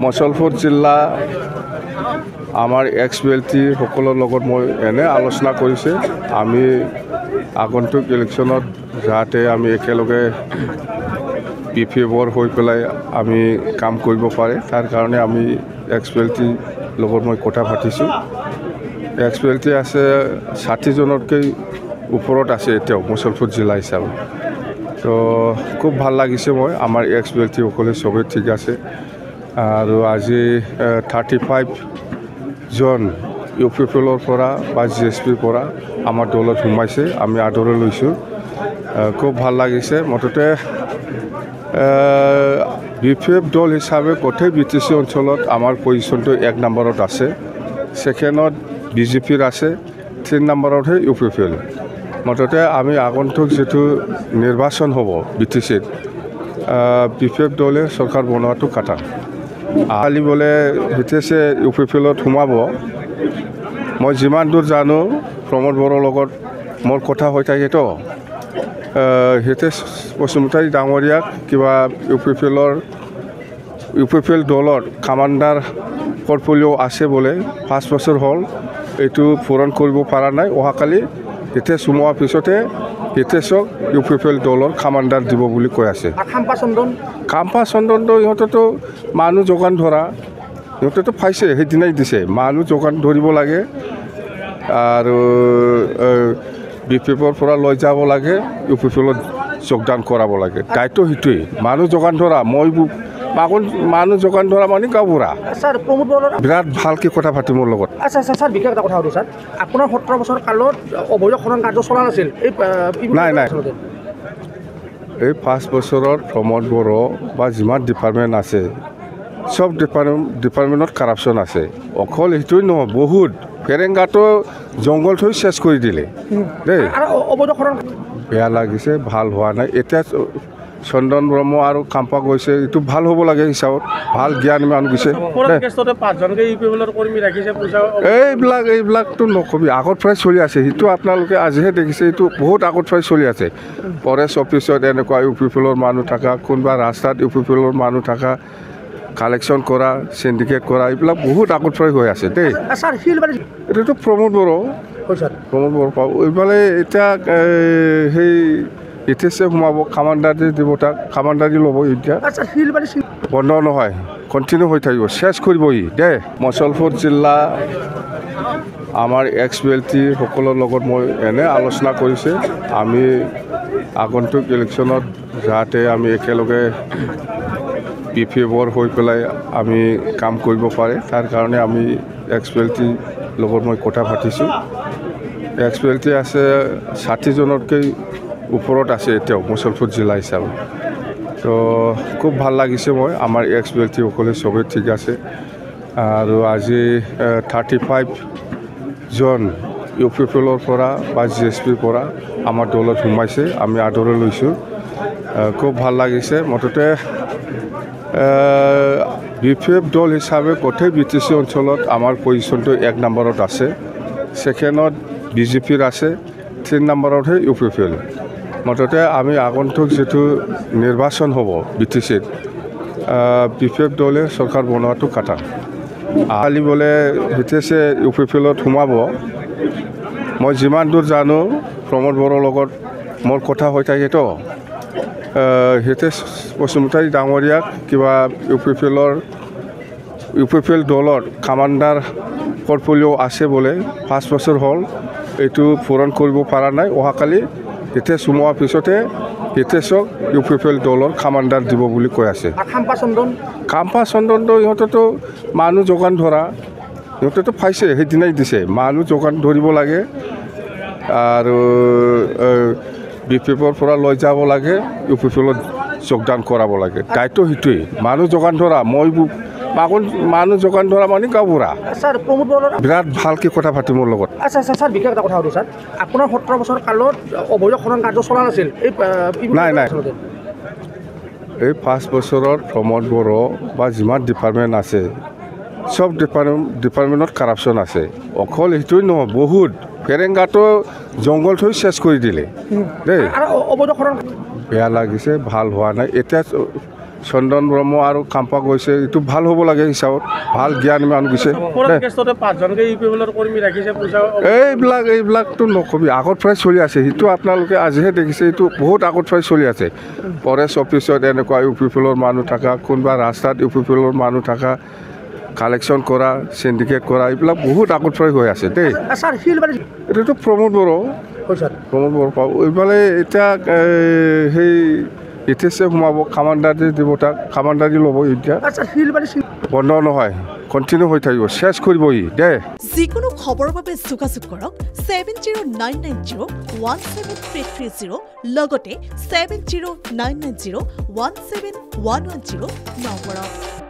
মুছলপুৰ জিলা আমাৰ এক্স-বিএলটি সকলৰ লগত মই এনে আলোচনা কৰিছে আমি আগন্তুক ইলেকশ্যনত যাতে আমি একেলগে পিপিএফৰ হৈ পেলাই আমি কাম কৰিব পাৰে তাৰ কাৰণে আমি এক্স-বিএলটি লগত মই কথা পাতিছোঁ এক্স-বিএলটি আছে 60 জনতকৈ ওপৰত আছে এতিয়াও মুছলপুৰ জিলা হিচাপে তো খুব ভাল লাগিছে মই আমাৰ এক্স-বিএলটি সকলে সবে ঠিক আছে আৰু আজি 35 জন ইউপিপিএলৰ পৰা বা জিএছপিৰ পৰা আমাৰ দলত সোমাইছে আমি আদৰি লৈছোঁ খুব ভাল লাগিছে মুঠতে বিপিএফ দল হিচাপে গোটেই বিটিচি অঞ্চলত আমাৰ পজিশ্যনটো 1 নম্বৰত আছে সেকেণ্ডত বিজেপিৰ আছে 3 নম্বৰতহে ইউপিপিএল মুঠতে আমি আগন্তুক যেটো নিৰ্বাচন হ'ব বিটিচিত বিপিএফ দলে চৰকাৰ বনোৱাটো কাটা আলি বলে হিতেছে ইউপিপিএলত সোমাব মই যিমান দূৰ জানো প্ৰমোদ বড়োৰ লগত মোৰ কথা হৈ থাকেতো হিতেশ বসুমতাৰী ডাঙৰীয়াক কিবা ইউপিপিএল দলৰ কামাণ্ডাৰ পৰ্টফলিঅ' আছে বোলে 5 বছৰ হ'ল এইটো পূৰণ কৰিব পৰা নাই অহাকালি হিতেশ সোমোৱাৰ পিছতে হিতেশক ইউপিপিএল দলৰ কামাণ্ডাৰ দিব বুলি কৈ আছে খাম্পা চন্দনটো ইহঁতেতো মানুহ যোগান ধৰা ইহঁতেতো পাইছে সেইদিনাই দিছে মানুহ যোগান ধৰিব লাগে আৰু বিপিএফৰ পৰা লৈ যাব লাগে ইউপিপিএলত যোগদান কৰাব লাগে দায়িত্ব সেইটোৱেই মানুহ যোগান ধৰা মই মানুহ যোগান ধৰা মানে গাঁওবুঢ়া স্যাৰ প্ৰমোদ বড়োৰ বিৰাট ভালকৈ কথা পাতি মোৰ লগত আচ্ছা আচ্ছা স্যাৰ বিশেষ এটা কথা সুধো স্যাৰ আপোনাৰ 17 বছৰ কালত অবৈধ খনন কাৰ্য চলা নাছিল এই নাই এই 5 বছৰত প্ৰমোদ বড়ো বা যিমান ডিপাৰ্টমেণ্ট আছে সব ডিপাৰ্টমেণ্টত কাৰাপশ্যন আছে অকল সেইটোৱেই নহয় বহুত ফেৰেংগাটো জংঘল থৈ চেছ কৰি দিলে দেই আৰু অবৈধ খনন বেয়া লাগিছে ভাল হোৱা নাই এতিয়া চন্দন ব্ৰহ্ম আৰু কাম্পা গৈছে এইটো ভাল হ'ব লাগে হিচাপত ভাল জ্ঞান মান গৈছে এইবিলাকতো নকবি আগত পৰাই চলি আছে সেইটো আপোনালোকে আজিহে দেখিছে এইটো বহুত আগত পৰাই চলি আছে ফৰেষ্ট অফিচত এনেকুৱা ইউপিপিএলৰ মানুহ থকা কোনোবা ৰাস্তাত ইউপিপিএলৰ মানুহ থকা কালেকশ্যন কৰা চিণ্ডিকেট কৰা এইবিলাক বহুত আগত পৰাই হৈ আছে দেই এইটোতো প্ৰমোদ বড়ো পাব এইফালে এতিয়া সেই ইতিহাসে সোমাব কামাণ্ডাৰী দিব তাক কামাণ্ডাৰী ল'ব এতিয়া বন্ধ নহয় কণ্টিনিউ হৈ থাকিব চেছ কৰিব দেই মুছলপুৰ জিলা আমাৰ এক্স-বিএলটি সকলৰ লগত মই এনে আলোচনা কৰিছে আমি আগন্তুক ইলেকশ্যনত যাতে আমি একেলগে পিপিএফৰ হৈ পেলাই আমি কাম কৰিব পাৰে তাৰ কাৰণে আমি এক্স-বিএলটি লগত মই কথা পাতিছোঁ এক্স-বিএলটি আছে 60 জনতকৈ ওপৰত আছে এতিয়াও মুছলপুৰ জিলা হিচাপে তো খুব ভাল লাগিছে মই আমাৰ এক্স-বিএলটি সকলে সবে ঠিক আছে আৰু আজি 35 জন ইউপিপিএলৰ পৰা বা জিএছপিৰ পৰা আমাৰ দলত সোমাইছে আমি আদৰি লৈছোঁ খুব ভাল লাগিছে মুঠতে বিপিএফ দল হিচাপে গোটেই বিটিচি অঞ্চলত আমাৰ পজিশ্যনটো 1 নম্বৰত আছে সেকেণ্ডত বিজেপিৰ আছে 3 নম্বৰতহে ইউপিপিএল মুঠতে আমি আগন্তুক যেটো নিৰ্বাচন হ'ব বিটিচিত বিপিএফ দলে চৰকাৰ বনোৱাটো কাটা আলি বলে হিতেছে ইউপিপিএলত সোমাব মই যিমান দূৰ জানো প্ৰমোদ বড়োৰ লগত মোৰ কথা হৈ থাকেতো হিতেশ বসুমতাৰী ডাঙৰীয়াক কিবা ইউপিপিএল দলৰ কামাণ্ডাৰ পৰ্টফলিঅ' আছে বোলে 5 বছৰ হ'ল এইটো পূৰণ কৰিব পৰা নাই অহাকালি হিতেশ সোমোৱাৰ পিছতে হিতেশক ইউপিপিএল দলৰ কামাণ্ডাৰ দিব বুলি কৈ আছে খাম্পা চন্দনটো ইহঁতেতো মানুহ যোগান ধৰা ইহঁতেতো পাইছে সেইদিনাই দিছে মানুহ যোগান ধৰিব লাগে আৰু বিপিএফৰ পৰা লৈ যাব লাগে ইউপিপিএলত যোগদান কৰাব লাগে দায়িত্ব সেইটোৱেই মানুহ যোগান ধৰা মই মানুহ যোগান ধৰা মানে গাঁওবুঢ়া স্যাৰ প্ৰমোদ বড়োৰ বিৰাট ভালকৈ কথা পাতি মোৰ লগত আচ্ছা আচ্ছা স্যাৰ বিশেষ এটা কথা সুধো স্যাৰ আপোনাৰ 17 বছৰ কালত অবৈধ খনন কাৰ্য চলা নাছিল নাই এই 5 বছৰত প্ৰমোদ বড়ো বা যিমান ডিপাৰ্টমেণ্ট আছে সব ডিপাৰ্টমেণ্টত কাৰাপশ্যন আছে অকল সেইটোৱেই নহয় বহুত ফেৰেংগাটো জংঘল থৈ চেছ কৰি দিলে দেই আৰু অবৈধ খনন বেয়া লাগিছে ভাল হোৱা নাই এতিয়া চন্দন ব্ৰহ্ম আৰু কাম্পা গৈছে এইটো ভাল হ'ব লাগে হিচাপত ভাল জ্ঞান মানুহ গৈছে এইবিলাকতো নকবি আগত পৰাই চলি আছে সেইটো আপোনালোকে আজিহে দেখিছে এইটো বহুত আগত পৰাই চলি আছে ফৰেষ্ট অফিচত এনেকুৱা ইউ পি পি এলৰ মানুহ থকা কোনোবা ৰাস্তাত ইউ পি পি এলৰ মানুহ থকা কালেকশ্যন কৰা চিণ্ডিকেট কৰা এইবিলাক বহুত আগত পৰাই হৈ আছে দেই স্যাৰ শিলবাড়ি এইটোতো প্ৰমোদ বড়ো স্যাৰ পাব এইফালে এতিয়া সেই ইতিহাসে সোমাব কামাণ্ডাৰী দিব তাক কামাণ্ডাৰী ল'ব এতিয়া স্যাৰ শিলবাড়ি বন্ধ নহয় কণ্টিনিউ হৈ থাকিব চেছ কৰিবহি দে যিকোনো খবৰৰ বাবে যোগাযোগ কৰক 7099017330 লগতে 7099017110 নম্বৰত